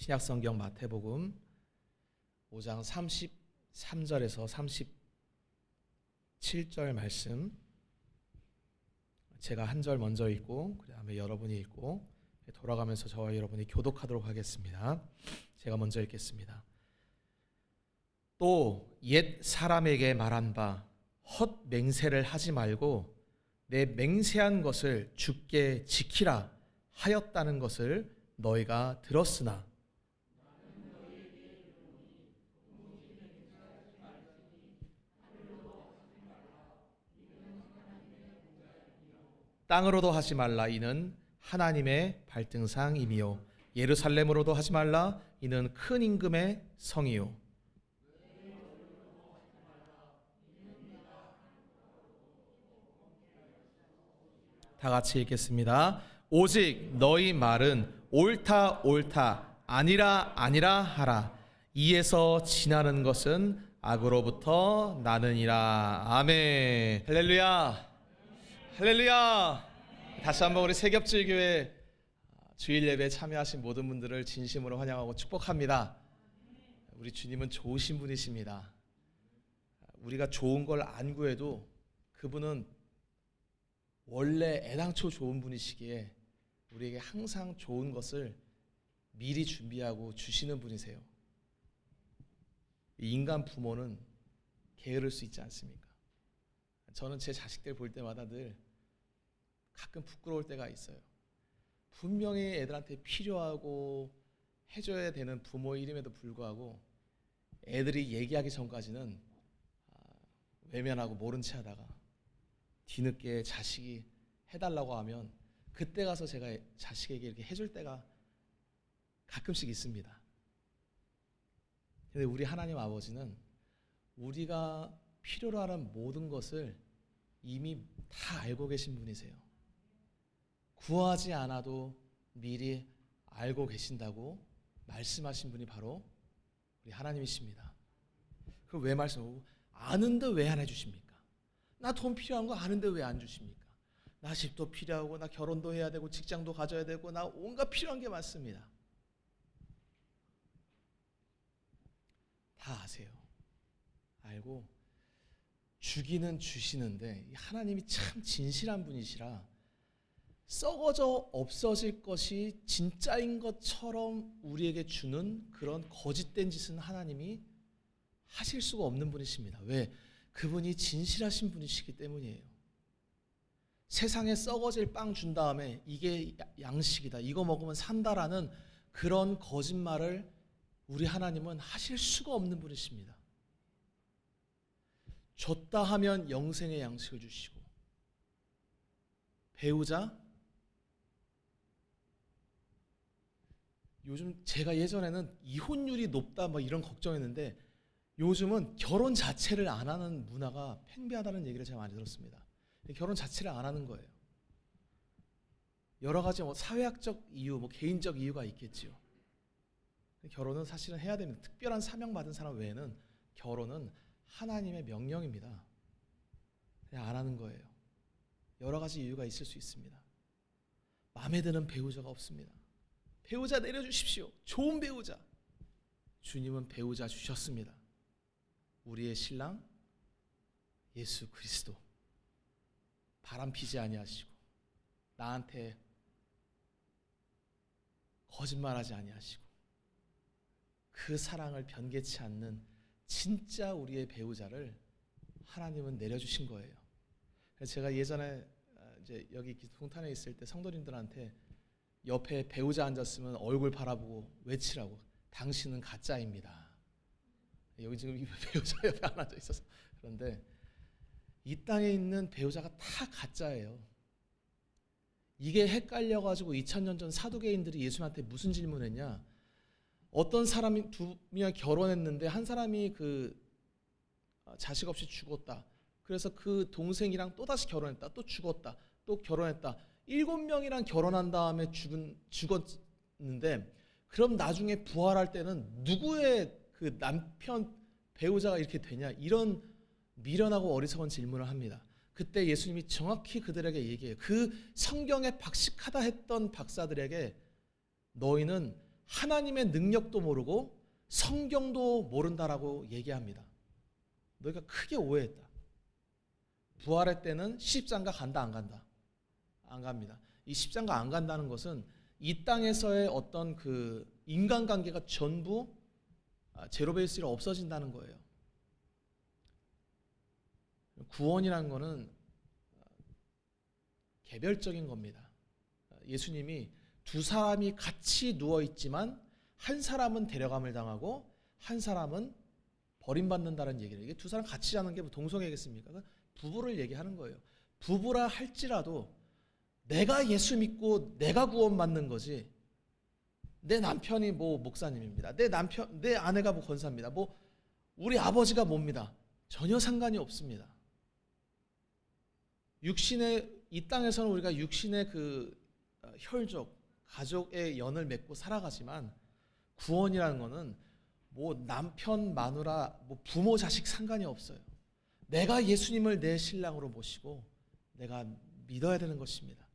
신약성경 마태복음 5장 33절에서 37절 말씀, 제가 한 절 먼저 읽고 그 다음에 여러분이 읽고 돌아가면서 저와 여러분이 교독하도록 하겠습니다. 제가 먼저 읽겠습니다. 또 옛 사람에게 말한 바 헛 맹세를 하지 말고 내 맹세한 것을 주께 지키라 하였다는 것을 너희가 들었으나 땅으로도 하지 말라 이는 하나님의 발등상이미요 예루살렘으로도 하지 말라 이는 큰 임금의 성이요. 다 같이 읽겠습니다. 오직 너희 말은 옳다 옳다 아니라 아니라 하라. 이에서 지나는 것은 악으로부터 나느니라. 아멘. 할렐루야. 할렐루야. 다시 한번 우리 새겹질교회 주일 예배에 참여하신 모든 분들을 진심으로 환영하고 축복합니다. 우리 주님은 좋으신 분이십니다. 우리가 좋은 걸 안 구해도 그분은 원래 애당초 좋은 분이시기에 우리에게 항상 좋은 것을 미리 준비하고 주시는 분이세요. 인간 부모는 게으를 수 있지 않습니까? 저는 제 자식들 볼 때마다 늘 가끔 부끄러울 때가 있어요. 분명히 애들한테 필요하고 해줘야 되는 부모의 이름에도 불구하고 애들이 얘기하기 전까지는 외면하고 모른 채 하다가 뒤늦게 자식이 해달라고 하면 그때 가서 제가 자식에게 이렇게 해줄 때가 가끔씩 있습니다. 근데 우리 하나님 아버지는 우리가 필요로 하는 모든 것을 이미 다 알고 계신 분이세요. 구하지 않아도 미리 알고 계신다고 말씀하신 분이 바로 우리 하나님이십니다. 그럼 왜 말씀하고 아는데 왜 안 해주십니까? 나 돈 필요한 거 아는데 왜 안 주십니까? 나 집도 필요하고 나 결혼도 해야 되고 직장도 가져야 되고 나 온갖 필요한 게 많습니다. 다 아세요. 알고 주기는 주시는데 하나님이 참 진실한 분이시라 썩어져 없어질 것이 진짜인 것처럼 우리에게 주는 그런 거짓된 짓은 하나님이 하실 수가 없는 분이십니다. 왜? 그분이 진실하신 분이시기 때문이에요. 세상에 썩어질 빵 준 다음에 이게 양식이다, 이거 먹으면 산다라는 그런 거짓말을 우리 하나님은 하실 수가 없는 분이십니다. 줬다 하면 영생의 양식을 주시고, 배우자, 요즘 제가 예전에는 이혼율이 높다 뭐 이런 걱정했는데 요즘은 결혼 자체를 안 하는 문화가 팽배하다는 얘기를 제가 많이 들었습니다. 결혼 자체를 안 하는 거예요. 여러 가지 사회학적 이유, 개인적 이유가 있겠지요. 결혼은 사실은 해야 됩니다. 특별한 사명 받은 사람 외에는 결혼은 하나님의 명령입니다. 그냥 안 하는 거예요. 여러 가지 이유가 있을 수 있습니다. 마음에 드는 배우자가 없습니다. 배우자 내려주십시오. 좋은 배우자. 주님은 배우자 주셨습니다. 우리의 신랑 예수 그리스도. 바람피지 아니하시고 나한테 거짓말하지 아니하시고 그 사랑을 변개치 않는 진짜 우리의 배우자를 하나님은 내려주신 거예요. 제가 예전에 이제 여기 동탄에 있을 때 성도님들한테 옆에 배우자 앉았으면 얼굴 바라보고 외치라고, 당신은 가짜입니다. 여기 지금 배우자 옆에 안 앉아 있어서 그런데 이 땅에 있는 배우자가 다 가짜예요. 이게 헷갈려가지고 2000년 전 사두개인들이 예수님한테 무슨 질문했냐? 어떤 사람이 두 명이 결혼했는데 한 사람이 그 자식 없이 죽었다. 그래서 그 동생이랑 또 다시 결혼했다. 또 죽었다. 또 결혼했다. 7명이랑 결혼한 다음에 죽었는데 그럼 나중에 부활할 때는 누구의 그 남편 배우자가 이렇게 되냐? 이런 미련하고 어리석은 질문을 합니다. 그때 예수님이 정확히 그들에게 얘기해요. 그 성경에 박식하다 했던 박사들에게 너희는 하나님의 능력도 모르고 성경도 모른다라고 얘기합니다. 너희가 크게 오해했다. 부활의 때는 십장가 간다 안 간다? 안 갑니다. 이 십장가 안 간다는 것은 이 땅에서의 어떤 그 인간관계가 전부 제로베이스로 없어진다는 거예요. 구원이라는 것은 개별적인 겁니다. 예수님이 두 사람이 같이 누워있지만 한 사람은 데려감을 당하고 한 사람은 버림받는다는 얘기를, 이게 두 사람 같이 자는 게 동성애겠습니까? 부부를 얘기하는 거예요. 부부라 할지라도 내가 예수 믿고 내가 구원받는 거지, 내 남편이 뭐 목사님입니다, 내 아내가 뭐 권사입니다, 뭐 우리 아버지가 뭡니다, 전혀 상관이 없습니다. 이 땅에서는 우리가 육신의 그 혈족, 가족의 연을 맺고 살아가지만 구원이라는 것은 뭐 남편, 마누라, 뭐 부모, 자식 상관이 없어요. 내가 예수님을 내 신랑으로 모시고 내가 믿어야 되는 것입니다.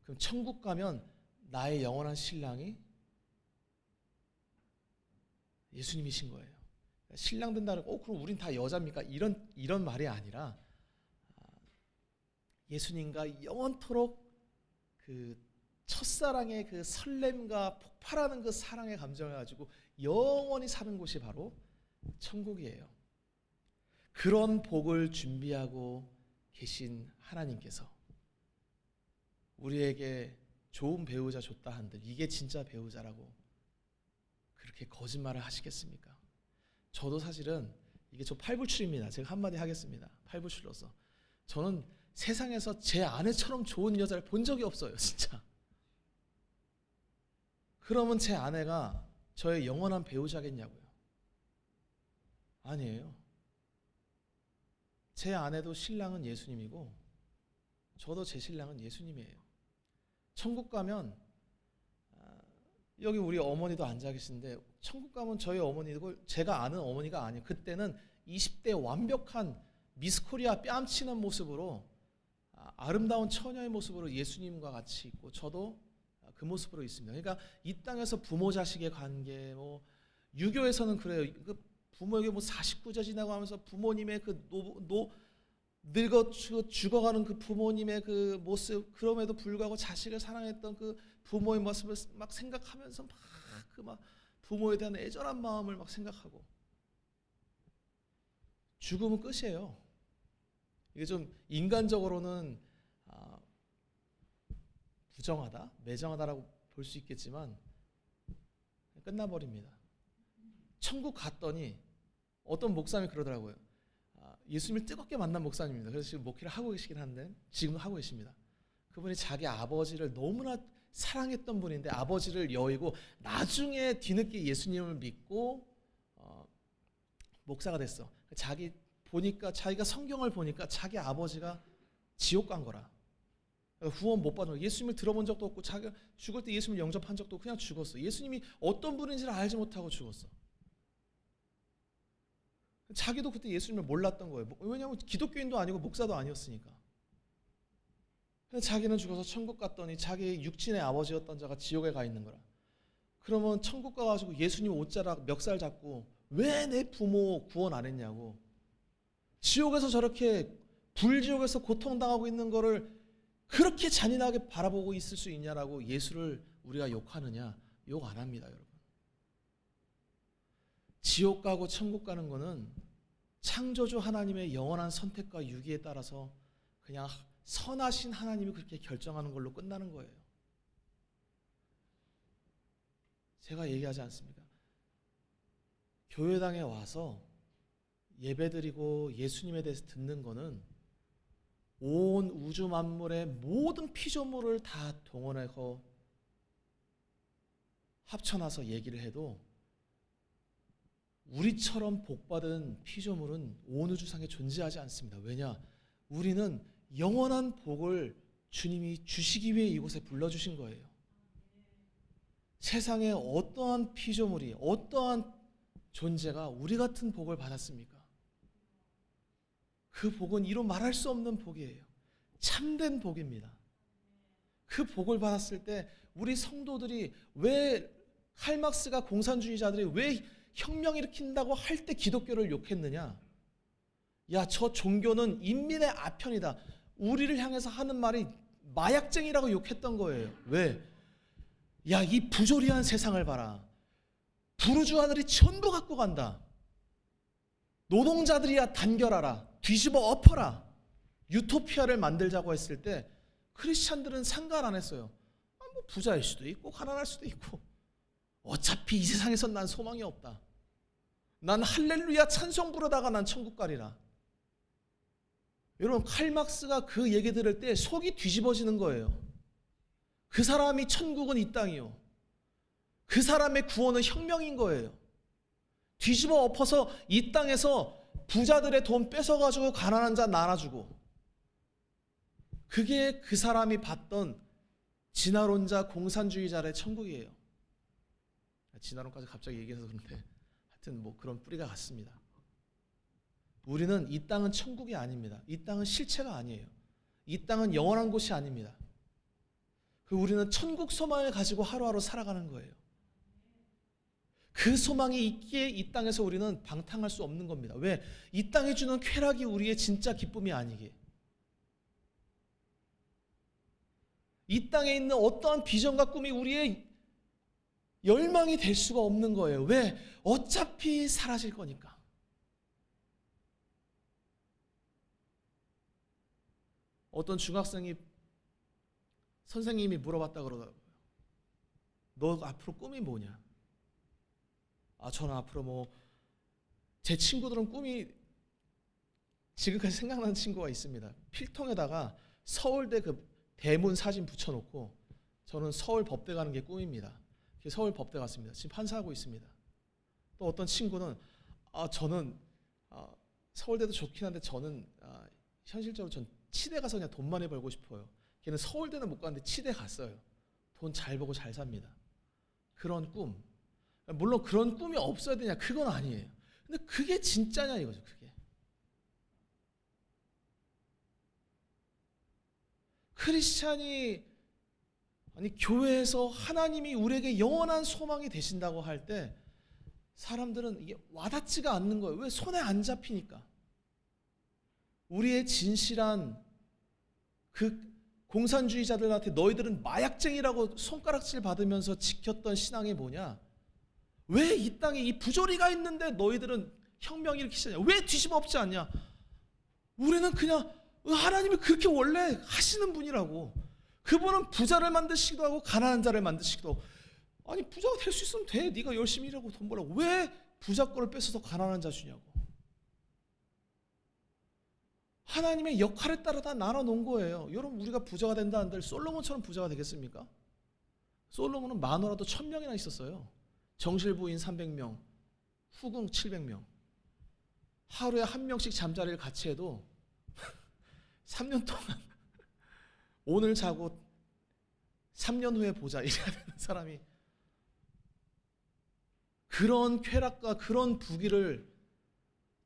그럼 천국 가면 나의 영원한 신랑이 예수님이신 거예요. 신랑 된다는 거, 그럼 우린 다 여자입니까? 이런 말이 아니라 예수님과 영원토록 그 첫사랑의 그 설렘과 폭발하는 그 사랑의 감정을 가지고 영원히 사는 곳이 바로 천국이에요. 그런 복을 준비하고 계신 하나님께서 우리에게 좋은 배우자 줬다 한들 이게 진짜 배우자라고 그렇게 거짓말을 하시겠습니까? 저도 사실은 이게 저 팔불출입니다. 제가 한마디 하겠습니다. 팔불출로서 저는 세상에서 제 아내처럼 좋은 여자를 본 적이 없어요, 진짜. 그러면 제 아내가 저의 영원한 배우자겠냐고요? 아니에요. 제 아내도 신랑은 예수님이고 저도 제 신랑은 예수님이에요. 천국 가면 여기 우리 어머니도 앉아 계신데 천국 가면 저희 어머니고 제가 아는 어머니가 아니에요. 그때는 20대 완벽한 미스코리아 뺨치는 모습으로 아름다운 처녀의 모습으로 예수님과 같이 있고 저도 그 모습으로 있습니다. 그러니까 이 땅에서 부모 자식의 관계, 뭐 유교에서는 그래요. 그 부모에게 뭐 49제 지나고 하면서 부모님의 그 늙어 죽어가는 그 부모님의 그 모습, 그럼에도 불구하고 자식을 사랑했던 그 부모의 모습을 막 생각하면서 막 부모에 대한 애절한 마음을 막 생각하고 죽으면 끝이에요. 이게 좀 인간적으로는 부정하다, 매정하다라고 볼 수 있겠지만 끝나버립니다. 천국 갔더니 어떤 목사님이 그러더라고요. 예수님을 뜨겁게 만난 목사님입니다. 그래서 지금 목회를 하고 계시긴 한데 지금도 하고 계십니다. 그분이 자기 아버지를 너무나 사랑했던 분인데 아버지를 여의고 나중에 뒤늦게 예수님을 믿고 목사가 됐어. 자기가 성경을 보니까 자기 아버지가 지옥 간 거라. 구원 못 받은 거야. 예수님을 들어본 적도 없고 자기가 죽을 때 예수님을 영접한 적도 없고 그냥 죽었어. 예수님이 어떤 분인지를 알지 못하고 죽었어. 자기도 그때 예수님을 몰랐던 거예요. 왜냐하면 기독교인도 아니고 목사도 아니었으니까. 자기는 죽어서 천국 갔더니 자기 육친의 아버지였던 자가 지옥에 가 있는 거라. 그러면 천국 가가지고 예수님 옷자락 멱살 잡고 왜 내 부모 구원 안 했냐고, 지옥에서 저렇게 불지옥에서 고통당하고 있는 거를 그렇게 잔인하게 바라보고 있을 수 있냐라고 예수를 우리가 욕하느냐? 욕 안 합니다, 여러분. 지옥 가고 천국 가는 거는 창조주 하나님의 영원한 선택과 유기에 따라서 그냥 선하신 하나님이 그렇게 결정하는 걸로 끝나는 거예요. 제가 얘기하지 않습니까? 교회당에 와서 예배드리고 예수님에 대해서 듣는 거는 온 우주 만물의 모든 피조물을 다 동원해서 합쳐놔서 얘기를 해도 우리처럼 복받은 피조물은 온 우주상에 존재하지 않습니다. 왜냐? 우리는 영원한 복을 주님이 주시기 위해 이곳에 불러주신 거예요. 세상에 어떠한 피조물이, 어떠한 존재가 우리 같은 복을 받았습니까? 그 복은 이루 말할 수 없는 복이에요. 참된 복입니다. 그 복을 받았을 때 우리 성도들이 왜 칼막스가 공산주의자들이 왜 혁명 일으킨다고 할 때 기독교를 욕했느냐? 야, 저 종교는 인민의 아편이다. 우리를 향해서 하는 말이 마약쟁이라고 욕했던 거예요. 왜? 야, 이 부조리한 세상을 봐라. 부르주아들이 전부 갖고 간다. 노동자들이야 단결하라. 뒤집어 엎어라. 유토피아를 만들자고 했을 때 크리스찬들은 상관 안 했어요. 뭐 부자일 수도 있고 가난할 수도 있고 어차피 이 세상에선 난 소망이 없다. 난 할렐루야 찬송 부르다가 난 천국 가리라. 여러분, 칼막스가 그 얘기 들을 때 속이 뒤집어지는 거예요. 그 사람이 천국은 이 땅이요. 그 사람의 구원은 혁명인 거예요. 뒤집어 엎어서 이 땅에서 부자들의 돈 뺏어가지고 가난한 자 나눠주고, 그게 그 사람이 봤던 진화론자 공산주의자의 천국이에요. 진화론까지 갑자기 얘기해서 그런데 하여튼 뭐 그런 뿌리가 같습니다. 우리는 이 땅은 천국이 아닙니다. 이 땅은 실체가 아니에요. 이 땅은 영원한 곳이 아닙니다. 우리는 천국 소망을 가지고 하루하루 살아가는 거예요. 그 소망이 있기에 이 땅에서 우리는 방탕할 수 없는 겁니다. 왜? 이 땅이 주는 쾌락이 우리의 진짜 기쁨이 아니기에. 이 땅에 있는 어떠한 비전과 꿈이 우리의 열망이 될 수가 없는 거예요. 왜? 어차피 사라질 거니까. 어떤 중학생이 선생님이 물어봤다 그러더라고요. 너 앞으로 꿈이 뭐냐? 저는 앞으로 뭐 제 친구들은 꿈이 지금까지 생각나는 친구가 있습니다. 필통에다가 서울대 그 대문 사진 붙여놓고 저는 서울 법대 가는 게 꿈입니다. 서울 법대 갔습니다. 지금 판사하고 있습니다. 또 어떤 친구는 저는 서울대도 좋긴 한데 저는 현실적으로 전 치대 가서 그냥 돈 많이 벌고 싶어요. 걔는 서울대는 못 갔는데 치대 갔어요. 돈 잘 벌고 잘 삽니다. 그런 꿈. 물론 그런 꿈이 없어야 되냐? 그건 아니에요. 근데 그게 진짜냐 이거죠. 그게. 크리스찬이 교회에서 하나님이 우리에게 영원한 소망이 되신다고 할 때 사람들은 이게 와닿지가 않는 거예요. 왜? 손에 안 잡히니까. 우리의 진실한 그 공산주의자들한테 너희들은 마약쟁이라고 손가락질 받으면서 지켰던 신앙이 뭐냐? 왜 이 땅에 이 부조리가 있는데 너희들은 혁명 일으키시냐? 왜 뒤집어 엎지 않냐? 우리는 그냥 하나님이 그렇게 원래 하시는 분이라고. 그분은 부자를 만드시기도 하고 가난한 자를 만드시기도 하고. 부자가 될 수 있으면 돼. 네가 열심히 일하고 돈 벌라고. 왜 부자 거를 뺏어서 가난한 자 주냐고. 하나님의 역할에 따라 다 나눠놓은 거예요. 여러분, 우리가 부자가 된다 한들 솔로몬처럼 부자가 되겠습니까? 솔로몬은 마누라도 1000명이나 있었어요. 정실부인 300명, 후궁 700명. 하루에 한 명씩 잠자리를 같이 해도 3년 동안 오늘 자고 3년 후에 보자 이래야 되는 사람이, 그런 쾌락과 그런 부귀를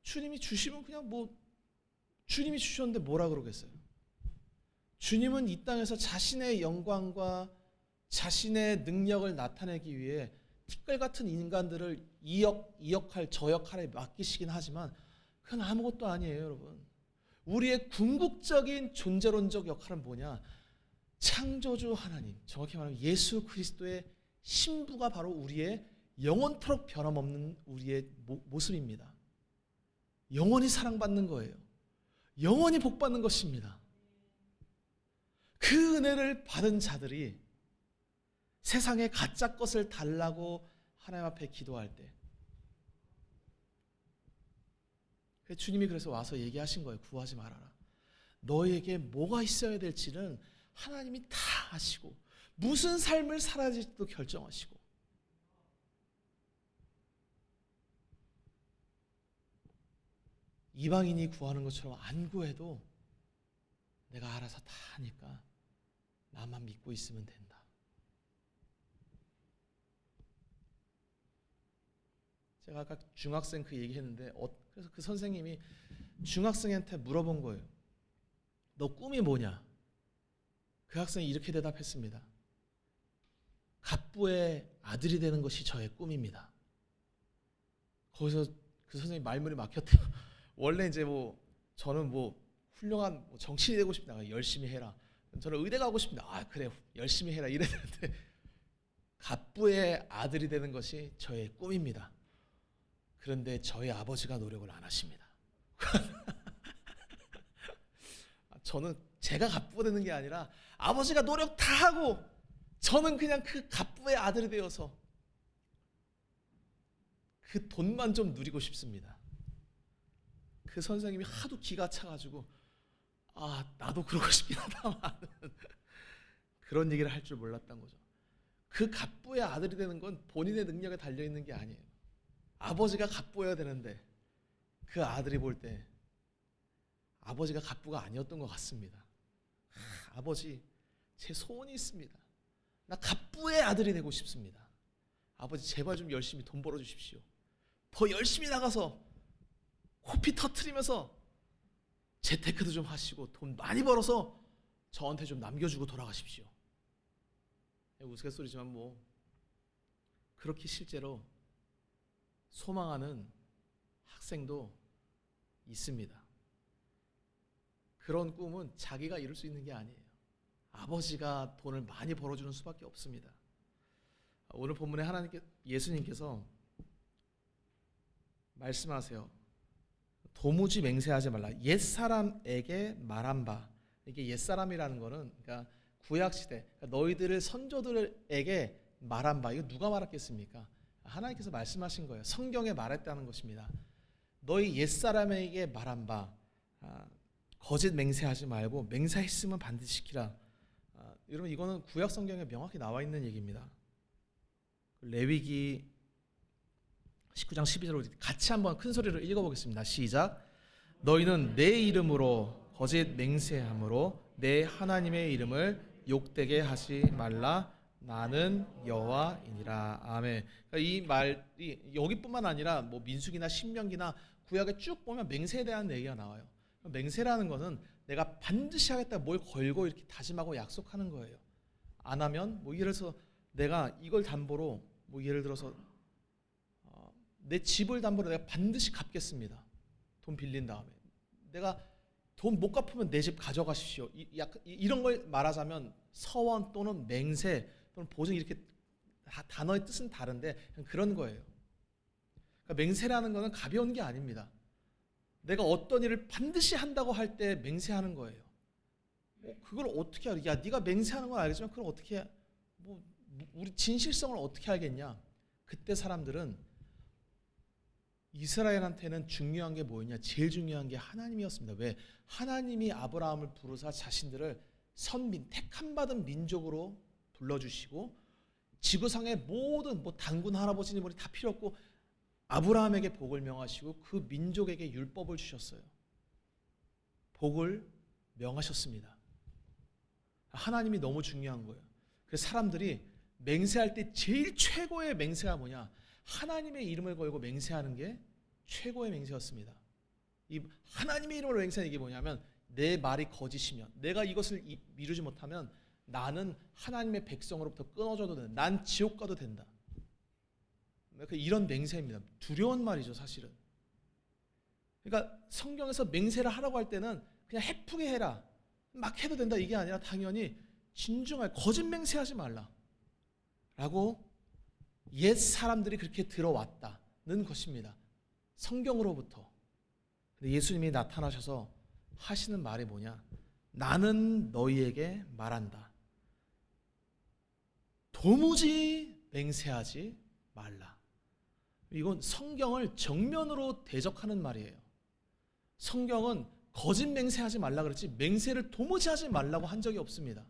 주님이 주시면 그냥 주님이 주셨는데 뭐라 그러겠어요? 주님은 이 땅에서 자신의 영광과 자신의 능력을 나타내기 위해 티끌 같은 인간들을 이 역할 저 역할에 맡기시긴 하지만 그건 아무것도 아니에요, 여러분. 우리의 궁극적인 존재론적 역할은 뭐냐? 창조주 하나님, 정확히 말하면 예수 그리스도의 신부가 바로 우리의 영원토록 변함없는 우리의 모습입니다. 영원히 사랑받는 거예요. 영원히 복받는 것입니다. 그 은혜를 받은 자들이 세상에 가짜 것을 달라고 하나님 앞에 기도할 때 주님이 그래서 와서 얘기하신 거예요. 구하지 말아라. 너에게 뭐가 있어야 될지는 하나님이 다 아시고 무슨 삶을 살아야 될지도 결정하시고, 이방인이 구하는 것처럼 안 구해도 내가 알아서 다 하니까 나만 믿고 있으면 된다. 제가 아까 중학생 그 얘기했는데 그래서 그 선생님이 중학생한테 물어본 거예요. 너 꿈이 뭐냐? 그 학생이 이렇게 대답했습니다. 갑부의 아들이 되는 것이 저의 꿈입니다. 거기서 그 선생님 말문이 막혔대요. 원래 이제 저는 훌륭한 정치인이 되고 싶다. 열심히 해라. 저는 의대 가고 싶다. 그래 열심히 해라 이랬는데 갑부의 아들이 되는 것이 저의 꿈입니다. 그런데 저희 아버지가 노력을 안 하십니다. 저는 제가 갑부가 되는 게 아니라 아버지가 노력 다 하고 저는 그냥 그 갑부의 아들이 되어서 그 돈만 좀 누리고 싶습니다. 그 선생님이 하도 기가 차가지고 나도 그러고 싶긴 하다만 그런 얘기를 할 줄 몰랐던 거죠. 그 갑부의 아들이 되는 건 본인의 능력에 달려있는 게 아니에요. 아버지가 갑부여야 되는데 그 아들이 볼 때 아버지가 갑부가 아니었던 것 같습니다. 아버지 제 소원이 있습니다. 나 갑부의 아들이 되고 싶습니다. 아버지 제발 좀 열심히 돈 벌어주십시오. 더 열심히 나가서 코피 터트리면서 재테크도 좀 하시고 돈 많이 벌어서 저한테 좀 남겨주고 돌아가십시오. 우스갯소리지만 그렇게 실제로 소망하는 학생도 있습니다. 그런 꿈은 자기가 이룰 수 있는 게 아니에요. 아버지가 돈을 많이 벌어주는 수밖에 없습니다. 오늘 본문에 예수님께서 말씀하세요. 도무지 맹세하지 말라. 옛사람에게 말한 바. 이게 옛사람이라는 거는 그러니까 구약시대 너희들을 선조들에게 말한 바. 이거 누가 말했겠습니까? 하나님께서 말씀하신 거예요. 성경에 말했다는 것입니다. 너희 옛사람에게 말한 바 거짓 맹세하지 말고 맹세했으면 반드시 지키라. 여러분 이거는 구약 성경에 명확히 나와 있는 얘기입니다. 레위기 19장 12절로 같이 한번 큰 소리로 읽어보겠습니다. 시작. 너희는 내 이름으로 거짓 맹세함으로 내 하나님의 이름을 욕되게 하지 말라. 나는 여호와이니라. 아멘. 그러니까 이 말이 여기뿐만 아니라 민수기나 신명기나 구약에 쭉 보면 맹세에 대한 얘기가 나와요. 맹세라는 것은 내가 반드시 하겠다 뭘 걸고 이렇게 다짐하고 약속하는 거예요. 안 하면 예를 들어서 내가 이걸 담보로 예를 들어서 내 집을 담보로 내가 반드시 갚겠습니다. 돈 빌린 다음에 내가 돈 못 갚으면 내 집 가져가십시오. 이런 걸 말하자면 서원 또는 맹세 또는 보증 이렇게 단어의 뜻은 다른데 그런 거예요. 그러니까 맹세라는 것은 가벼운 게 아닙니다. 내가 어떤 일을 반드시 한다고 할 때 맹세하는 거예요. 그걸 어떻게 알아? 야, 네가 맹세하는 건 알겠지만 그걸 어떻게 우리 진실성을 어떻게 알겠냐? 그때 사람들은 이스라엘한테는 중요한 게 뭐였냐? 제일 중요한 게 하나님이었습니다. 왜? 하나님이 아브라함을 부르사 자신들을 선민, 택함 받은 민족으로 불러주시고 지구상의 모든 단군 할아버지니 다 필요 없고 아브라함에게 복을 명하시고 그 민족에게 율법을 주셨어요. 복을 명하셨습니다. 하나님이 너무 중요한 거예요. 그래서 사람들이 맹세할 때 제일 최고의 맹세가 뭐냐? 하나님의 이름을 걸고 맹세하는 게 최고의 맹세였습니다. 이 하나님의 이름으로 맹세하는 이게 뭐냐면 내 말이 거짓이면 내가 이것을 미루지 못하면 나는 하나님의 백성으로부터 끊어져도 된다. 난 지옥 가도 된다. 이런 맹세입니다. 두려운 말이죠, 사실은. 그러니까 성경에서 맹세를 하라고 할 때는 그냥 해프게 해라, 막 해도 된다 이게 아니라 당연히 진중하게 거짓 맹세하지 말라 라고 옛 사람들이 그렇게 들어왔다는 것입니다. 성경으로부터. 근데 예수님이 나타나셔서 하시는 말이 뭐냐? 나는 너희에게 말한다. 도무지 맹세하지 말라. 이건 성경을 정면으로 대적하는 말이에요. 성경은 거짓 맹세하지 말라 그랬지 맹세를 도무지 하지 말라고 한 적이 없습니다.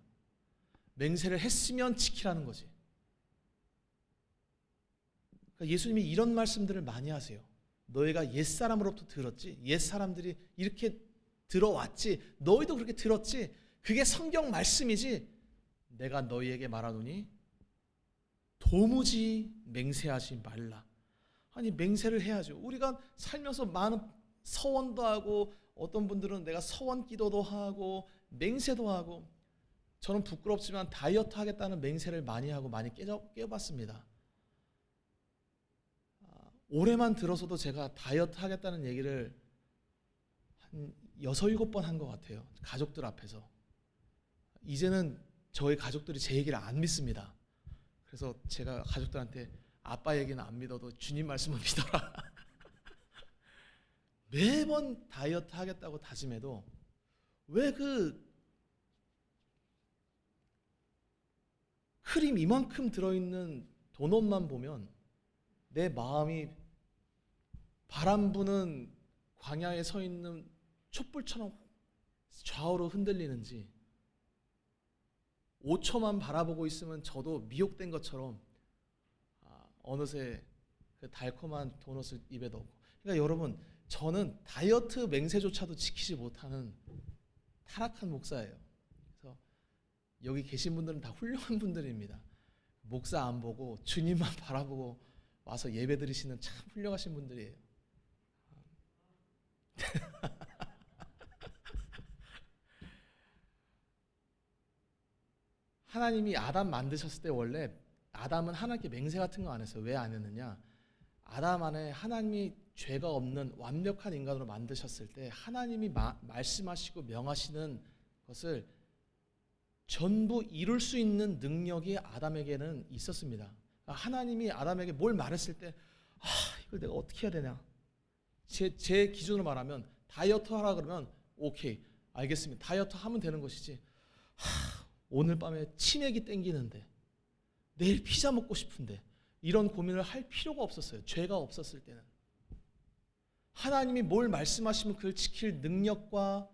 맹세를 했으면 지키라는 거지. 그러니까 예수님이 이런 말씀들을 많이 하세요. 너희가 옛사람으로부터 들었지, 옛사람들이 이렇게 들어왔지, 너희도 그렇게 들었지, 그게 성경 말씀이지 내가 너희에게 말하노니 도무지 맹세하지 말라. 아니 맹세를 해야죠. 우리가 살면서 많은 서원도 하고 어떤 분들은 내가 서원 기도도 하고 맹세도 하고 저는 부끄럽지만 다이어트 하겠다는 맹세를 많이 하고 많이 깨어봤습니다. 올해만 들어서도 제가 다이어트 하겠다는 얘기를 한 6, 7번 한 것 같아요. 가족들 앞에서. 이제는 저희 가족들이 제 얘기를 안 믿습니다. 그래서 제가 가족들한테 아빠 얘기는 안 믿어도 주님 말씀은 믿어라. 매번 다이어트 하겠다고 다짐해도 왜 그 크림 이만큼 들어있는 도넛만 보면 내 마음이 바람 부는 광야에 서 있는 촛불처럼 좌우로 흔들리는지, 5초만 바라보고 있으면 저도 미혹된 것처럼 어느새 그 달콤한 도넛을 입에 넣고. 그러니까 여러분, 저는 다이어트 맹세조차도 지키지 못하는 타락한 목사예요. 그래서 여기 계신 분들은 다 훌륭한 분들입니다. 목사 안 보고 주님만 바라보고 와서 예배 드리시는 참 훌륭하신 분들이에요. 하나님이 아담 만드셨을 때 원래 아담은 하나님께 맹세 같은 거 안 했어요. 왜 안 했느냐? 아담 안에 하나님이 죄가 없는 완벽한 인간으로 만드셨을 때 하나님이 말씀하시고 명하시는 것을 전부 이룰 수 있는 능력이 아담에게는 있었습니다. 하나님이 아담에게 뭘 말했을 때 이걸 내가 어떻게 해야 되냐? 제 기준으로 말하면 다이어트 하라 그러면 오케이, 알겠습니다. 다이어트 하면 되는 것이지. 오늘 밤에 치맥이 땡기는데, 내일 피자 먹고 싶은데, 이런 고민을 할 필요가 없었어요. 죄가 없었을 때는. 하나님이 뭘 말씀하시면 그걸 지킬 능력과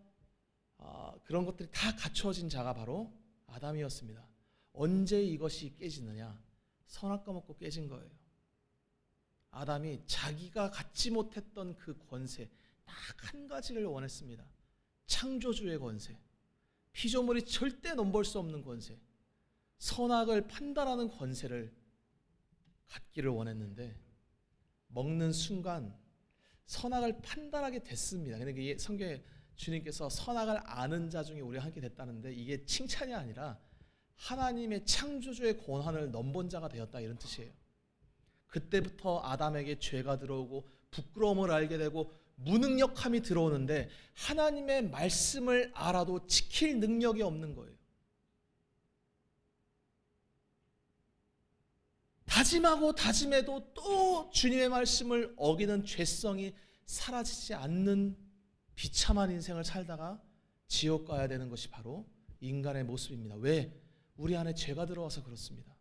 그런 것들이 다 갖추어진 자가 바로 아담이었습니다. 언제 이것이 깨지느냐? 선악과 먹고 깨진 거예요. 아담이 자기가 갖지 못했던 그 권세, 딱 한 가지를 원했습니다. 창조주의 권세, 피조물이 절대 넘볼 수 없는 권세, 선악을 판단하는 권세를 갖기를 원했는데, 먹는 순간 선악을 판단하게 됐습니다. 근데 성경에 주님께서 선악을 아는 자 중에 우리가 함께 됐다는데, 이게 칭찬이 아니라 하나님의 창조주의 권한을 넘본 자가 되었다, 이런 뜻이에요. 그때부터 아담에게 죄가 들어오고 부끄러움을 알게 되고 무능력함이 들어오는데, 하나님의 말씀을 알아도 지킬 능력이 없는 거예요. 다짐하고 다짐해도 또 주님의 말씀을 어기는 죄성이 사라지지 않는 비참한 인생을 살다가 지옥 가야 되는 것이 바로 인간의 모습입니다. 왜? 우리 안에 죄가 들어와서 그렇습니다.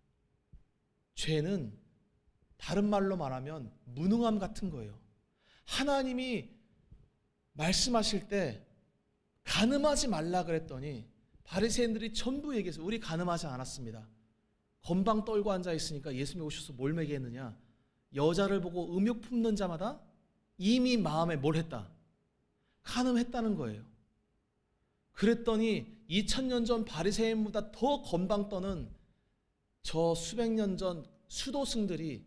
죄는 다른 말로 말하면 무능함 같은 거예요. 하나님이 말씀하실 때 간음하지 말라 그랬더니 바리새인들이 전부 얘기해서 우리 간음하지 않았습니다. 건방 떨고 앉아 있으니까 예수님이 오셔서 뭘 매개했느냐? 여자를 보고 음욕 품는 자마다 이미 마음에 뭘 했다? 간음했다는 거예요. 그랬더니 2000년 전 바리새인보다 더 건방 떠는 저 수백 년 전 수도승들이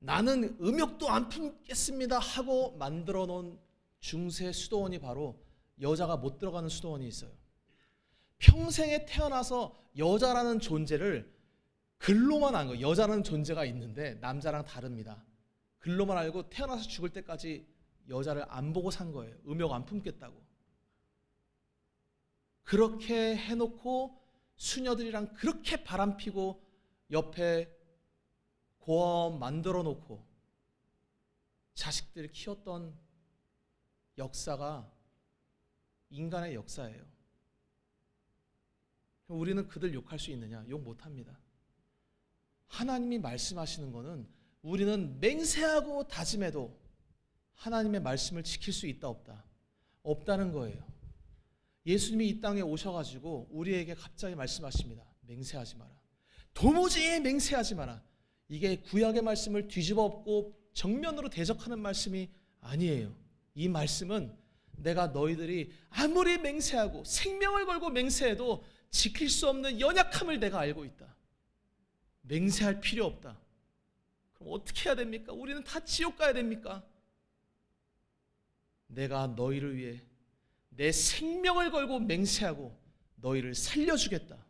나는 음욕도 안 품겠습니다 하고 만들어 놓은 중세 수도원이 바로 여자가 못 들어가는 수도원이 있어요. 평생에 태어나서 여자라는 존재를 글로만 안 거예요. 여자라는 존재가 있는데 남자랑 다릅니다. 글로만 알고 태어나서 죽을 때까지 여자를 안 보고 산 거예요. 음욕 안 품겠다고. 그렇게 해놓고 수녀들이랑 그렇게 바람피고 옆에 고아원 만들어 놓고 자식들 키웠던 역사가 인간의 역사예요. 우리는 그들 욕할 수 있느냐? 욕 못합니다. 하나님이 말씀하시는 거는 우리는 맹세하고 다짐해도 하나님의 말씀을 지킬 수 있다 없다? 없다는 거예요. 예수님이 이 땅에 오셔가지고 우리에게 갑자기 말씀하십니다. 맹세하지 마라. 도무지 맹세하지 마라. 이게 구약의 말씀을 뒤집어 엎고 정면으로 대적하는 말씀이 아니에요. 이 말씀은 내가 너희들이 아무리 맹세하고 생명을 걸고 맹세해도 지킬 수 없는 연약함을 내가 알고 있다. 맹세할 필요 없다. 그럼 어떻게 해야 됩니까? 우리는 다 지옥 가야 됩니까? 내가 너희를 위해 내 생명을 걸고 맹세하고 너희를 살려주겠다.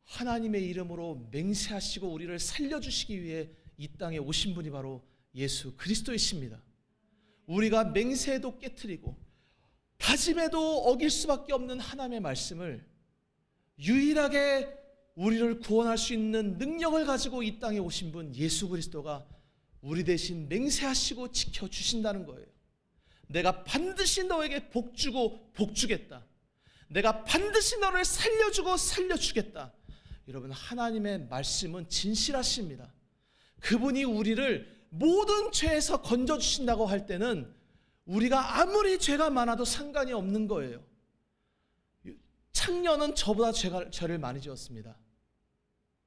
하나님의 이름으로 맹세하시고 우리를 살려주시기 위해 이 땅에 오신 분이 바로 예수 그리스도이십니다. 우리가 맹세도 깨트리고 다짐에도 어길 수밖에 없는 하나님의 말씀을 유일하게 우리를 구원할 수 있는 능력을 가지고 이 땅에 오신 분 예수 그리스도가 우리 대신 맹세하시고 지켜주신다는 거예요. 내가 반드시 너에게 복주고 복주겠다. 내가 반드시 너를 살려주고 살려주겠다. 여러분, 하나님의 말씀은 진실하십니다. 그분이 우리를 모든 죄에서 건져주신다고 할 때는 우리가 아무리 죄가 많아도 상관이 없는 거예요. 창녀는 저보다 죄를 많이 지었습니다.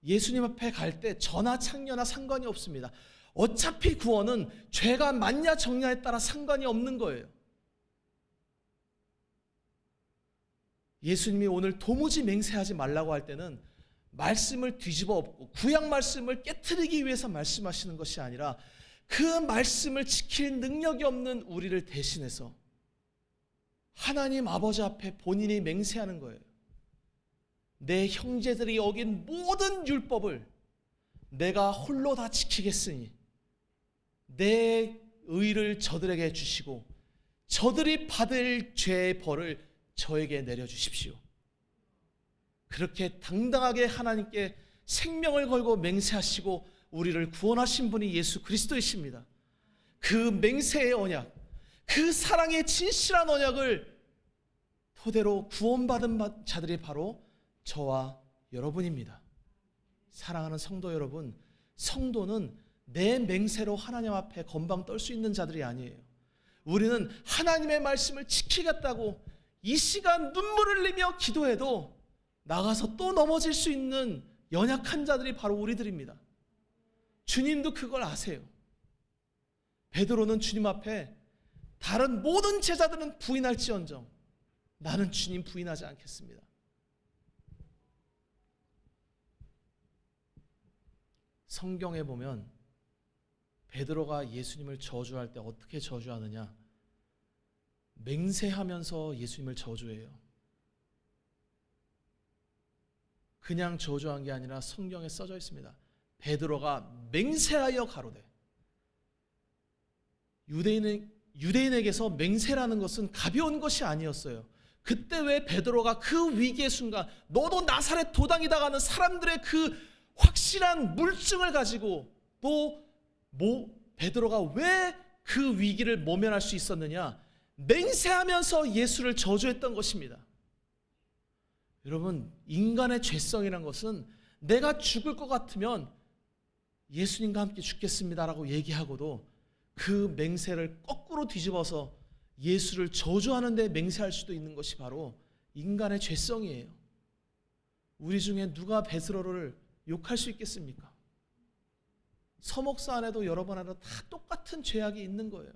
예수님 앞에 갈 때 저나 창녀나 상관이 없습니다. 어차피 구원은 죄가 많냐 적냐에 따라 상관이 없는 거예요. 예수님이 오늘 도무지 맹세하지 말라고 할 때는 말씀을 뒤집어 엎고 구약 말씀을 깨트리기 위해서 말씀하시는 것이 아니라 그 말씀을 지킬 능력이 없는 우리를 대신해서 하나님 아버지 앞에 본인이 맹세하는 거예요. 내 형제들이 어긴 모든 율법을 내가 홀로 다 지키겠으니 내 의를 저들에게 주시고 저들이 받을 죄의 벌을 저에게 내려주십시오. 그렇게 당당하게 하나님께 생명을 걸고 맹세하시고 우리를 구원하신 분이 예수 그리스도이십니다. 그 맹세의 언약, 그 사랑의 진실한 언약을 토대로 구원받은 자들이 바로 저와 여러분입니다. 사랑하는 성도 여러분, 성도는 내 맹세로 하나님 앞에 건방 떨 수 있는 자들이 아니에요. 우리는 하나님의 말씀을 지키겠다고 이 시간 눈물을 흘리며 기도해도 나가서 또 넘어질 수 있는 연약한 자들이 바로 우리들입니다. 주님도 그걸 아세요. 베드로는 주님 앞에 다른 모든 제자들은 부인할지언정 나는 주님 부인하지 않겠습니다. 성경에 보면 베드로가 예수님을 저주할 때 어떻게 저주하느냐? 맹세하면서 예수님을 저주해요. 그냥 저주한 게 아니라 성경에 써져 있습니다. 베드로가 맹세하여 가로되. 유대인에게서 맹세라는 것은 가벼운 것이 아니었어요. 그때 왜 베드로가 그 위기의 순간 너도 나사렛 도당이다 하는 사람들의 그 확실한 물증을 가지고 또 베드로가 왜 그 위기를 모면할 수 있었느냐? 맹세하면서 예수를 저주했던 것입니다. 여러분, 인간의 죄성이란 것은 내가 죽을 것 같으면 예수님과 함께 죽겠습니다라고 얘기하고도 그 맹세를 거꾸로 뒤집어서 예수를 저주하는 데 맹세할 수도 있는 것이 바로 인간의 죄성이에요. 우리 중에 누가 베드로를 욕할 수 있겠습니까? 서목사 안에도 여러 번 안에도 다 똑같은 죄악이 있는 거예요.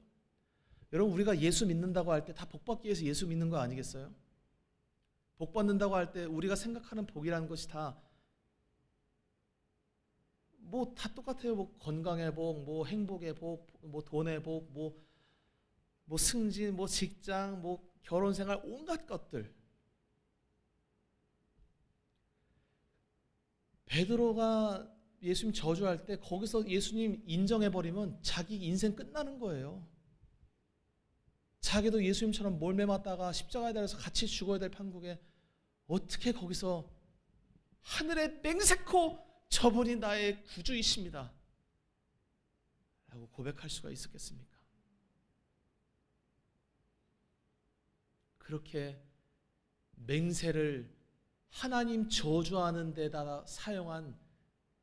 여러분, 우리가 예수 믿는다고 할 때 다 복받기 위해서 예수 믿는 거 아니겠어요? 복 받는다고 할 때 우리가 생각하는 복이라는 것이 다 똑같아요. 뭐 건강의 복, 뭐 행복의 복, 뭐 돈의 복, 뭐 승진, 뭐 직장, 뭐 결혼 생활, 온갖 것들. 베드로가 예수님 저주할 때 거기서 예수님 인정해버리면 자기 인생 끝나는 거예요. 자기도 예수님처럼 몰매 맞다가 십자가에 달려서 같이 죽어야 될 판국에 어떻게 거기서 하늘에 맹세코 저분이 나의 구주이십니다 라고 고백할 수가 있었겠습니까? 그렇게 맹세를 하나님 저주하는 데다 사용한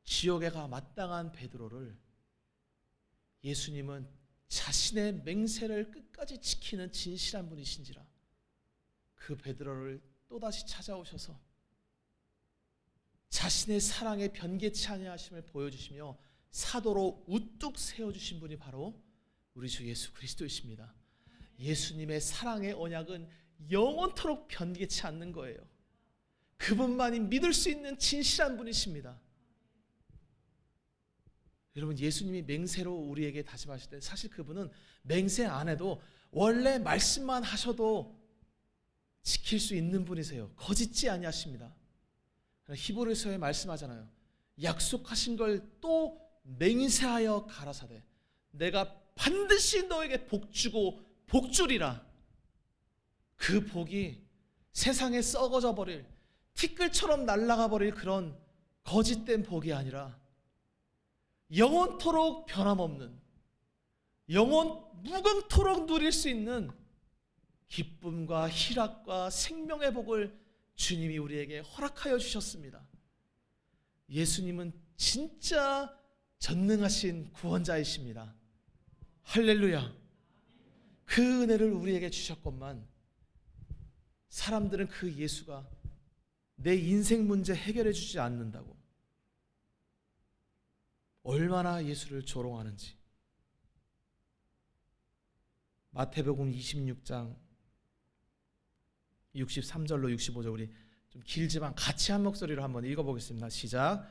지옥에 가 마땅한 베드로를 예수님은 자신의 맹세를 끝까지 지키는 진실한 분이신지라 그 베드로를 또다시 찾아오셔서 자신의 사랑에 변개치 아니하심을 보여주시며 사도로 우뚝 세워주신 분이 바로 우리 주 예수 그리스도이십니다. 예수님의 사랑의 언약은 영원토록 변개치 않는 거예요. 그분만이 믿을 수 있는 진실한 분이십니다. 여러분, 예수님이 맹세로 우리에게 다짐하실 때 사실 그분은 맹세 안 해도 원래 말씀만 하셔도 지킬 수 있는 분이세요. 거짓지 아니하십니다. 히브리서에 말씀하잖아요. 약속하신 걸 또 맹세하여 가라사대 내가 반드시 너에게 복주고 복주리라. 그 복이 세상에 썩어져 버릴, 티끌처럼 날아가 버릴 그런 거짓된 복이 아니라 영원토록 변함없는, 영원 무궁토록 누릴 수 있는 기쁨과 희락과 생명의 복을 주님이 우리에게 허락하여 주셨습니다. 예수님은 진짜 전능하신 구원자이십니다. 할렐루야. 그 은혜를 우리에게 주셨건만 사람들은 그 예수가 내 인생 문제 해결해 주지 않는다고 얼마나 예수를 조롱하는지. 마태복음 26장 63절로 65절 우리 좀 길지만 같이 한 목소리로 한번 읽어보겠습니다. 시작.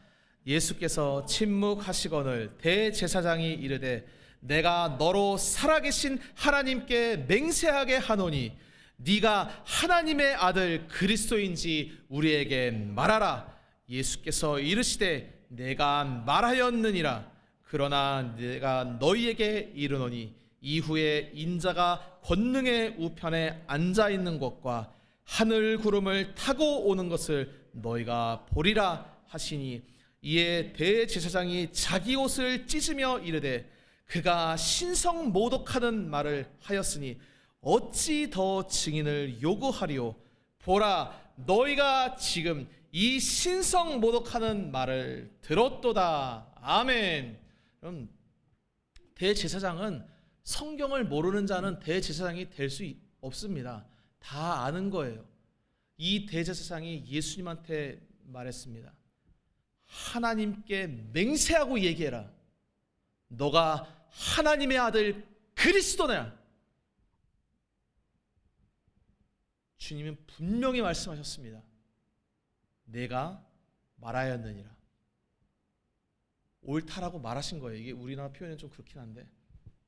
예수께서 침묵하시거늘 대제사장이 이르되 내가 너로 살아계신 하나님께 맹세하게 하노니 네가 하나님의 아들 그리스도인지 우리에게 말하라. 예수께서 이르시되 내가 말하였느니라. 그러나 내가 너희에게 이르노니 이후에 인자가 권능의 우편에 앉아 있는 것과 하늘 구름을 타고 오는 것을 너희가 보리라 하시니 이에 대제사장이 자기 옷을 찢으며 이르되 그가 신성 모독하는 말을 하였으니 어찌 더 증인을 요구하리요. 보라 너희가 지금 이 신성 모독하는 말을 들었도다. 아멘. 그럼 대제사장은 성경을 모르는 자는 대제사장이 될 수 없습니다. 다 아는 거예요. 이 대제사장이 예수님한테 말했습니다. 하나님께 맹세하고 얘기해라. 너가 하나님의 아들 그리스도냐. 주님은 분명히 말씀하셨습니다. 내가 말하였느니라. 옳다라고 말하신 거예요. 이게 우리나라 표현은 좀 그렇긴 한데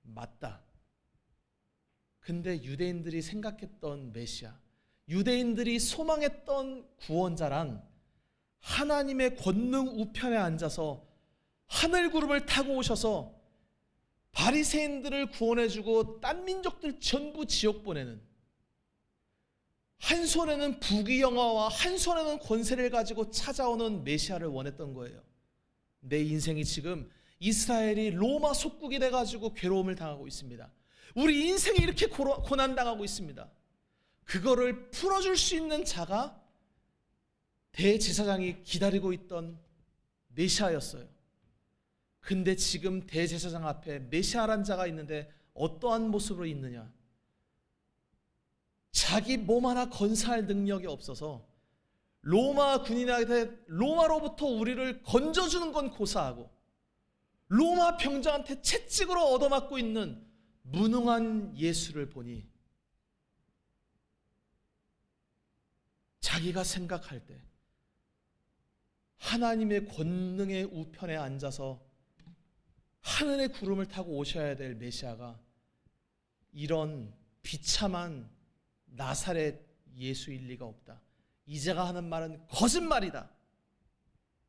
맞다. 근데 유대인들이 생각했던 메시아, 유대인들이 소망했던 구원자란 하나님의 권능 우편에 앉아서 하늘 구름을 타고 오셔서 바리새인들을 구원해주고 딴 민족들 전부 지옥 보내는, 한 손에는 부귀영화와 한 손에는 권세를 가지고 찾아오는 메시아를 원했던 거예요. 내 인생이 지금 이스라엘이 로마 속국이 돼가지고 괴로움을 당하고 있습니다. 우리 인생이 이렇게 고난당하고 있습니다. 그거를 풀어줄 수 있는 자가 대제사장이 기다리고 있던 메시아였어요. 근데 지금 대제사장 앞에 메시아란 자가 있는데 어떠한 모습으로 있느냐? 자기 몸 하나 건사할 능력이 없어서 로마 군인한테 로마로부터 우리를 건져주는 건 고사하고 로마 병장한테 채찍으로 얻어맞고 있는 무능한 예수를 보니 자기가 생각할 때 하나님의 권능의 우편에 앉아서 하늘의 구름을 타고 오셔야 될 메시아가 이런 비참한 나사렛 예수일 리가 없다. 이제가 하는 말은 거짓말이다.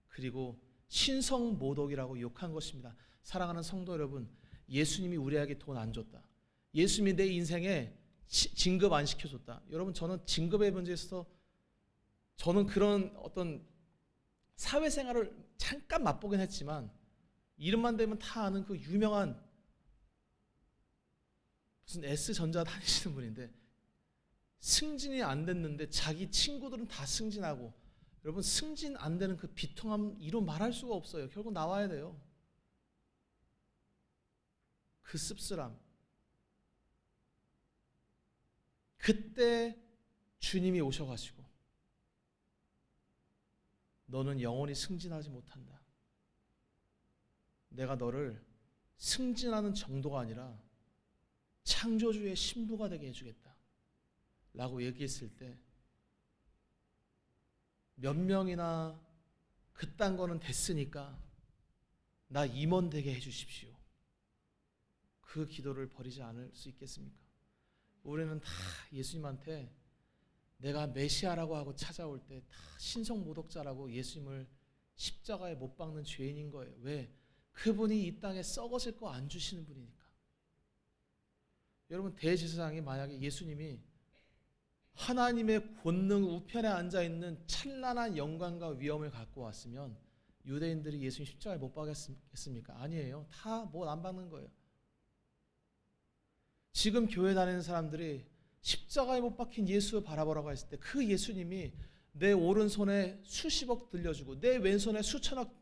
그리고 신성모독이라고 욕한 것입니다. 사랑하는 성도 여러분, 예수님이 우리에게 돈 안 줬다. 예수님이 내 인생에 진급 안 시켜줬다. 여러분, 저는 진급의 문제에 있어서 저는 그런 어떤 사회생활을 잠깐 맛보긴 했지만 이름만 대면 다 아는 그 유명한 무슨 S전자 다니시는 분인데 승진이 안 됐는데 자기 친구들은 다 승진하고, 여러분 승진 안 되는 그 비통함 이루 말할 수가 없어요. 결국 나와야 돼요. 그 씁쓸함. 그때 주님이 오셔가지고 너는 영원히 승진하지 못한다. 내가 너를 승진하는 정도가 아니라 창조주의 신부가 되게 해주겠다 라고 얘기했을 때 몇 명이나 그딴 거는 됐으니까 나 임원 되게 해주십시오. 그 기도를 버리지 않을 수 있겠습니까? 우리는 다 예수님한테 내가 메시아라고 하고 찾아올 때 다 신성모독자라고 예수님을 십자가에 못 박는 죄인인 거예요. 왜? 그분이 이 땅에 썩어질 거 안 주시는 분이니까. 여러분, 대제사장이 만약에 예수님이 하나님의 권능 우편에 앉아있는 찬란한 영광과 위엄을 갖고 왔으면 유대인들이 예수님 십자가에 못 박았겠습니까? 아니에요. 다 못 안 박는 거예요. 지금 교회 다니는 사람들이 십자가에 못 박힌 예수를 바라보라고 했을 때 그 예수님이 내 오른손에 수십억 들려주고 내 왼손에 수천억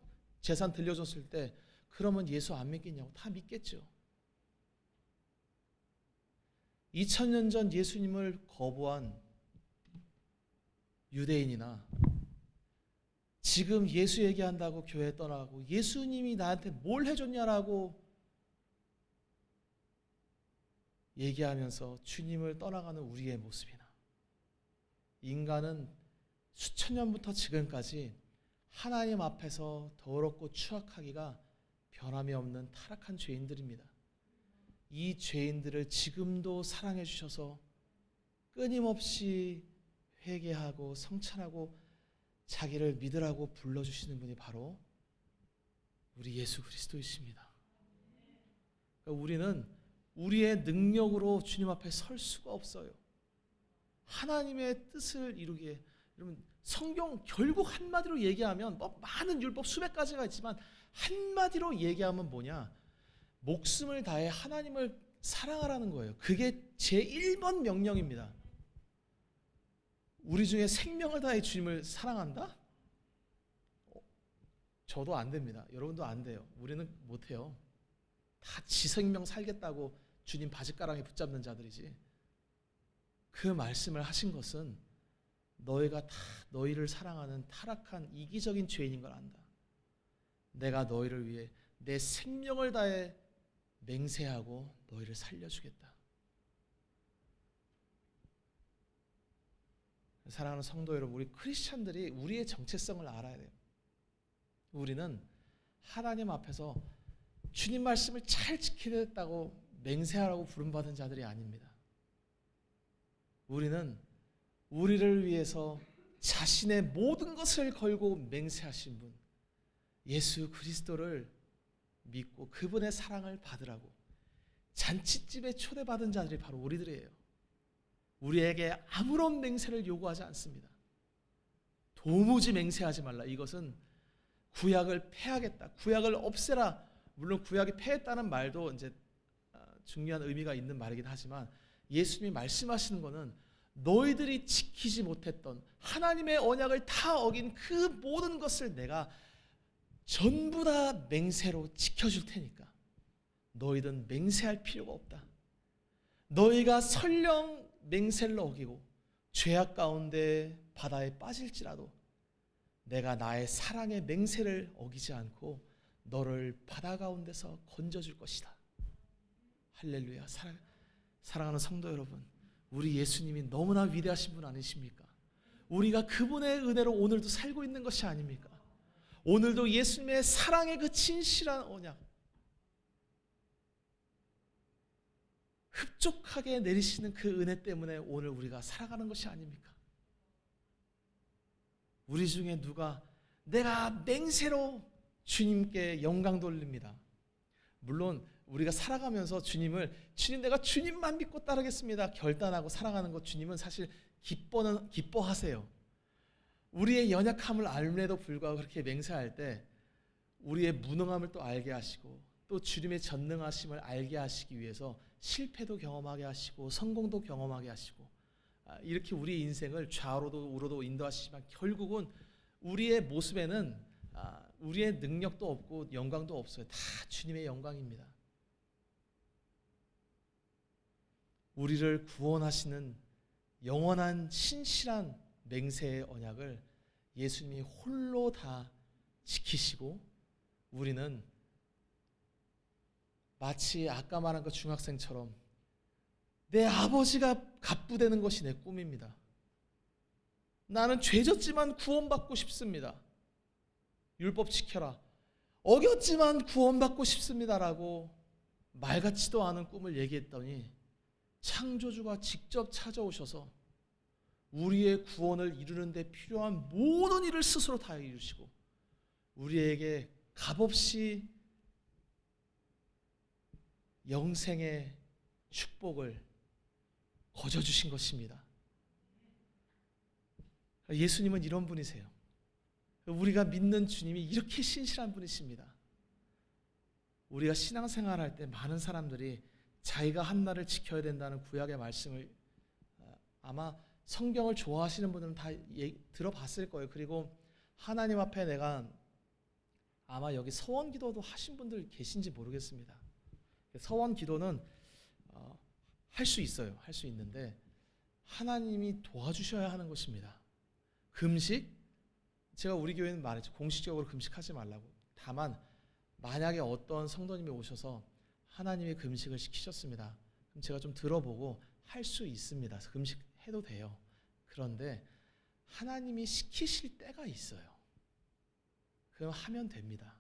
재산 들려줬을 때 그러면 예수 안 믿겠냐고. 다 믿겠죠. 2000년 전 예수님을 거부한 유대인이나 지금 예수 얘기한다고 교회 떠나고 예수님이 나한테 뭘 해줬냐라고 얘기하면서 주님을 떠나가는 우리의 모습이나, 인간은 수천 년부터 지금까지 하나님 앞에서 더럽고 추악하기가 변함이 없는 타락한 죄인들입니다. 이 죄인들을 지금도 사랑해 주셔서 끊임없이 회개하고 성찬하고 자기를 믿으라고 불러주시는 분이 바로 우리 예수 그리스도이십니다. 그러니까 우리는 우리의 능력으로 주님 앞에 설 수가 없어요. 하나님의 뜻을 이루기에, 여러분, 성경 결국 한마디로 얘기하면 뭐 많은 율법 수백 가지가 있지만 한마디로 얘기하면 뭐냐? 목숨을 다해 하나님을 사랑하라는 거예요. 그게 제1번 명령입니다. 우리 중에 생명을 다해 주님을 사랑한다? 저도 안 됩니다. 여러분도 안 돼요. 우리는 못해요. 다 지 생명 살겠다고 주님 바짓가랑에 붙잡는 자들이지. 그 말씀을 하신 것은 너희가 다 너희를 사랑하는 타락한 이기적인 죄인인 걸 안다. 내가 너희를 위해 내 생명을 다해 맹세하고 너희를 살려주겠다. 사랑하는 성도 여러분, 우리 크리스찬들이 우리의 정체성을 알아야 돼요. 우리는 하나님 앞에서 주님 말씀을 잘 지키겠다고 맹세하라고 부름받은 자들이 아닙니다. 우리는 우리를 위해서 자신의 모든 것을 걸고 맹세하신 분, 예수 그리스도를 믿고 그분의 사랑을 받으라고 잔치집에 초대받은 자들이 바로 우리들이에요. 우리에게 아무런 맹세를 요구하지 않습니다. 도무지 맹세하지 말라. 이것은 구약을 폐하겠다, 구약을 없애라. 물론 구약이 폐했다는 말도 이제 중요한 의미가 있는 말이긴 하지만 예수님이 말씀하시는 것은 너희들이 지키지 못했던 하나님의 언약을 다 어긴 그 모든 것을 내가 전부 다 맹세로 지켜줄 테니까 너희들은 맹세할 필요가 없다. 너희가 설령 맹세를 어기고 죄악 가운데 바다에 빠질지라도 내가 나의 사랑의 맹세를 어기지 않고 너를 바다 가운데서 건져줄 것이다. 할렐루야. 사랑하는 성도 여러분, 우리 예수님이 너무나 위대하신 분 아니십니까? 우리가 그분의 은혜로 오늘도 살고 있는 것이 아닙니까? 오늘도 예수님의 사랑의 그 진실한 언약 흡족하게 내리시는 그 은혜 때문에 오늘 우리가 살아가는 것이 아닙니까? 우리 중에 누가 내가 맹세로 주님께 영광 돌립니다. 물론 우리가 살아가면서 주님 내가 주님만 믿고 따르겠습니다 결단하고 살아가는 것 주님은 사실 기뻐하세요. 우리의 연약함을 알면에도 불구하고 그렇게 맹세할 때 우리의 무능함을 또 알게 하시고 또 주님의 전능하심을 알게 하시기 위해서 실패도 경험하게 하시고 성공도 경험하게 하시고 이렇게 우리의 인생을 좌로도 우로도 인도하시지만 결국은 우리의 모습에는 우리의 능력도 없고 영광도 없어요. 다 주님의 영광입니다. 우리를 구원하시는 영원한 신실한 맹세의 언약을 예수님이 홀로 다 지키시고 우리는 마치 아까 말한 그 중학생처럼 내 아버지가 갑부되는 것이 내 꿈입니다. 나는 죄졌지만 구원받고 싶습니다. 율법 지켜라. 어겼지만 구원받고 싶습니다라고 말 같지도 않은 꿈을 얘기했더니 창조주가 직접 찾아오셔서 우리의 구원을 이루는 데 필요한 모든 일을 스스로 다 이루시고 우리에게 값없이 영생의 축복을 거저 주신 것입니다. 예수님은 이런 분이세요. 우리가 믿는 주님이 이렇게 신실한 분이십니다. 우리가 신앙생활할 때 많은 사람들이 자기가 한 날을 지켜야 된다는 구약의 말씀을 아마 성경을 좋아하시는 분들은 다 들어봤을 거예요. 그리고 하나님 앞에 내가 아마 여기 서원 기도도 하신 분들 계신지 모르겠습니다. 서원 기도는 할 수 있어요. 할 수 있는데 하나님이 도와주셔야 하는 것입니다. 금식, 제가 우리 교회는 말했죠. 공식적으로 금식하지 말라고. 다만 만약에 어떤 성도님이 오셔서 하나님이 금식을 시키셨습니다. 그럼 제가 좀 들어보고 할 수 있습니다. 금식해도 돼요. 그런데 하나님이 시키실 때가 있어요. 그럼 하면 됩니다.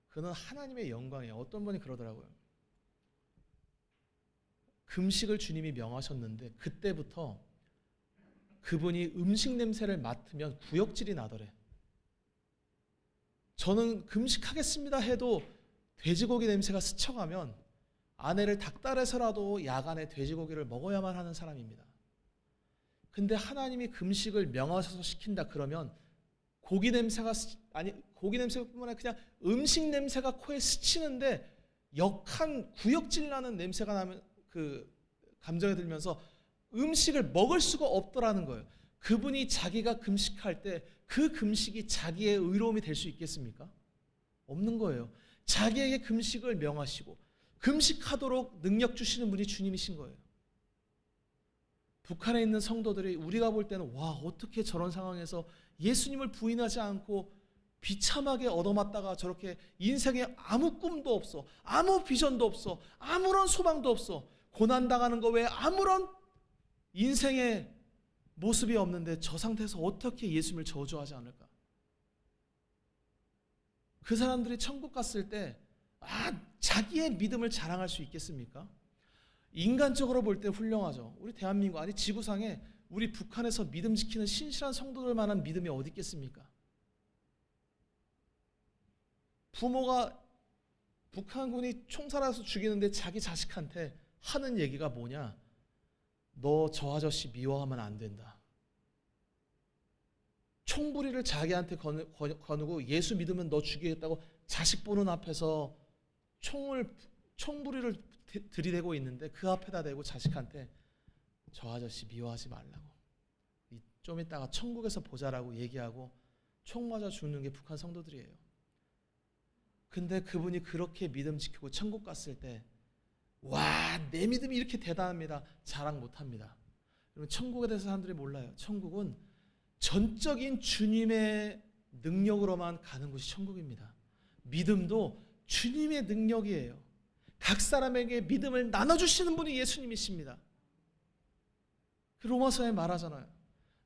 그는 하나님의 영광이에요. 어떤 분이 그러더라고요. 금식을 주님이 명하셨는데 그때부터 그분이 음식 냄새를 맡으면 구역질이 나더래. 저는 금식하겠습니다 해도 돼지고기 냄새가 스쳐가면 아내를 닭달해서라도 야간에 돼지고기를 먹어야만 하는 사람입니다. 근데 하나님이 금식을 명하셔서 시킨다 그러면 고기 냄새가 고기 냄새뿐만 아니라 그냥 음식 냄새가 코에 스치는데 역한 구역질 나는 냄새가 나면 그 감정이 들면서 음식을 먹을 수가 없더라는 거예요. 그분이 자기가 금식할 때 그 금식이 자기의 의로움이 될 수 있겠습니까? 없는 거예요. 자기에게 금식을 명하시고 금식하도록 능력 주시는 분이 주님이신 거예요. 북한에 있는 성도들이 우리가 볼 때는 와, 어떻게 저런 상황에서 예수님을 부인하지 않고 비참하게 얻어맞다가 저렇게 인생에 아무 꿈도 없어, 아무 비전도 없어, 아무런 소망도 없어, 고난당하는 거 외에 아무런 인생의 모습이 없는데 저 상태에서 어떻게 예수님을 저주하지 않을까? 그 사람들이 천국 갔을 때 자기의 믿음을 자랑할 수 있겠습니까? 인간적으로 볼 때 훌륭하죠. 우리 대한민국, 아니 지구상에 우리 북한에서 믿음 지키는 신실한 성도들 만한 믿음이 어디 있겠습니까? 부모가 북한군이 총살해서 죽이는데 자기 자식한테 하는 얘기가 뭐냐? 너 저 아저씨 미워하면 안 된다. 총부리를 자기한테 거누고 예수 믿으면 너 죽이겠다고 자식 보는 앞에서 총부리를 들이대고 있는데 그 앞에다 대고 자식한테 저 아저씨 미워하지 말라고, 좀 이따가 천국에서 보자라고 얘기하고 총 맞아 죽는 게 북한 성도들이에요. 근데 그분이 그렇게 믿음 지키고 천국 갔을 때 와, 내 믿음이 이렇게 대단합니다. 자랑 못합니다. 여러분, 천국에 대해서 사람들이 몰라요. 천국은 전적인 주님의 능력으로만 가는 곳이 천국입니다. 믿음도 주님의 능력이에요. 각 사람에게 믿음을 나눠주시는 분이 예수님이십니다. 그 로마서에 말하잖아요.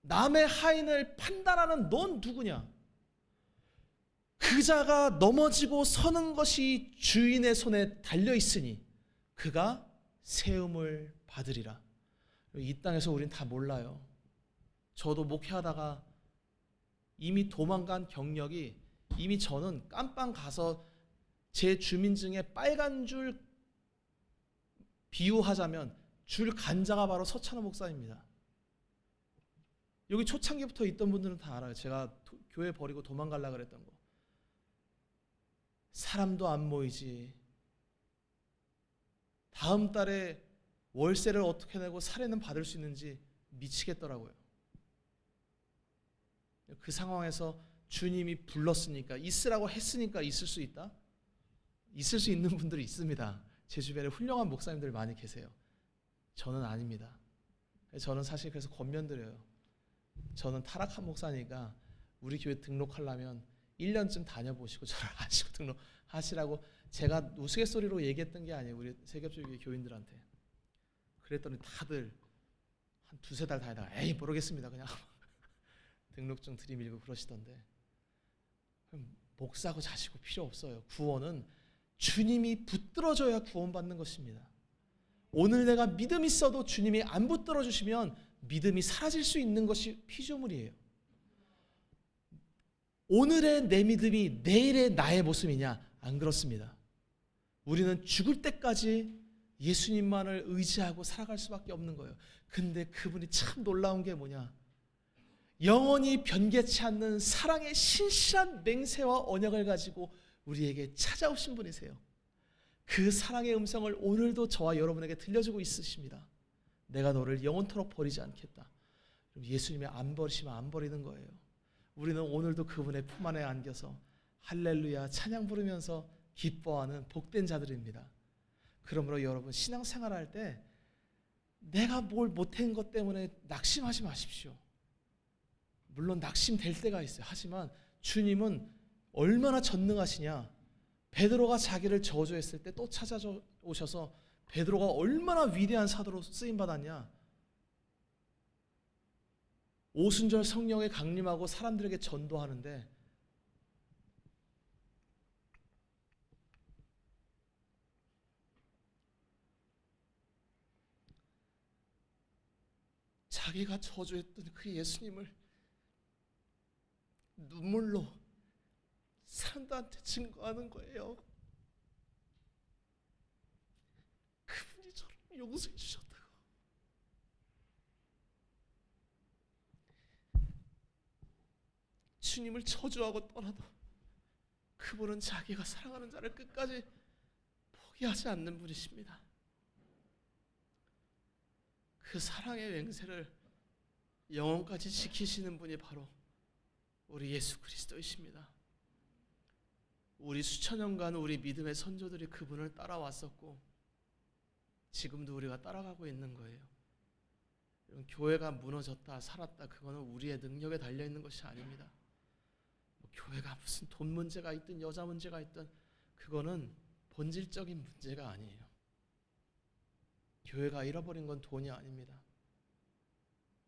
남의 하인을 판단하는 넌 누구냐? 그 자가 넘어지고 서는 것이 주인의 손에 달려있으니 그가 세움을 받으리라. 이 땅에서 우린 다 몰라요. 저도 목회하다가 이미 도망간 경력이, 이미 저는 깜빵 가서 제 주민증에 빨간 줄 비유하자면 줄 간자가 바로 서찬호 목사입니다. 여기 초창기부터 있던 분들은 다 알아요. 제가 교회 버리고 도망가려고 그랬던 거. 사람도 안 모이지. 다음 달에 월세를 어떻게 내고 살해는 받을 수 있는지 미치겠더라고요. 그 상황에서 주님이 불렀으니까, 있으라고 했으니까 있을 수 있다? 있을 수 있는 분들이 있습니다. 제 주변에 훌륭한 목사님들 많이 계세요. 저는 아닙니다. 저는 사실 그래서 권면드려요. 저는 타락한 목사니까 우리 교회 등록하려면 1년쯤 다녀보시고 저를 아시고 등록하시라고 제가 우스갯소리로 얘기했던 게 아니에요. 우리 세겹주의 교인들한테. 그랬더니 다들 한 두세 달 다니다가 에이 모르겠습니다 그냥 등록증 들이밀고 그러시던데, 목사고 자시고 필요 없어요. 구원은 주님이 붙들어줘야 구원받는 것입니다. 오늘 내가 믿음 있어도 주님이 안 붙들어 주시면 믿음이 사라질 수 있는 것이 피조물이에요. 오늘의 내 믿음이 내일의 나의 모습이냐? 안 그렇습니다. 우리는 죽을 때까지 예수님만을 의지하고 살아갈 수밖에 없는 거예요. 근데 그분이 참 놀라운 게 뭐냐? 영원히 변개치 않는 사랑의 신실한 맹세와 언약을 가지고 우리에게 찾아오신 분이세요. 그 사랑의 음성을 오늘도 저와 여러분에게 들려주고 있으십니다. 내가 너를 영원토록 버리지 않겠다. 예수님이 안 버리시면 안 버리는 거예요. 우리는 오늘도 그분의 품 안에 안겨서 할렐루야 찬양 부르면서 기뻐하는 복된 자들입니다. 그러므로 여러분 신앙생활할 때 내가 뭘 못한 것 때문에 낙심하지 마십시오. 물론 낙심될 때가 있어요. 하지만 주님은 얼마나 전능하시냐. 베드로가 자기를 저주했을 때 또 찾아오셔서 베드로가 얼마나 위대한 사도로 쓰임받았냐. 오순절 성령에 강림하고 사람들에게 전도하는데 자기가 저주했던 그 예수님을 눈물로 사람들한테 증거하는 거예요. 그분이 저를 용서해 주셨다고. 주님을 저주하고 떠나도 그분은 자기가 사랑하는 자를 끝까지 포기하지 않는 분이십니다. 그 사랑의 맹세를 영원까지 지키시는 분이 바로 우리 예수 그리스도이십니다. 우리 수천 년간 우리 믿음의 선조들이 그분을 따라왔었고 지금도 우리가 따라가고 있는 거예요. 교회가 무너졌다 살았다 그거는 우리의 능력에 달려있는 것이 아닙니다. 교회가 무슨 돈 문제가 있든 여자 문제가 있든 그거는 본질적인 문제가 아니에요. 교회가 잃어버린 건 돈이 아닙니다.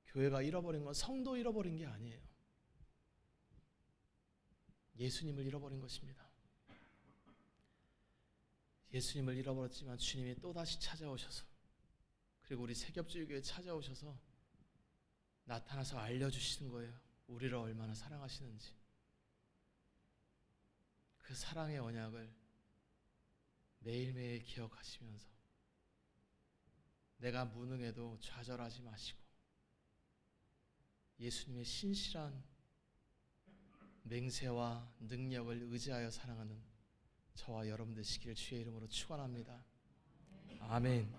교회가 잃어버린 건 성도 잃어버린 게 아니에요. 예수님을 잃어버린 것입니다. 예수님을 잃어버렸지만 주님이 또다시 찾아오셔서 그리고 우리 세겹주의교회에 찾아오셔서 나타나서 알려주시는 거예요. 우리를 얼마나 사랑하시는지. 그 사랑의 언약을 매일매일 기억하시면서 내가 무능해도 좌절하지 마시고 예수님의 신실한 맹세와 능력을 의지하여 사랑하는 저와 여러분 되시기를 주의 이름으로 축원합니다. 아멘.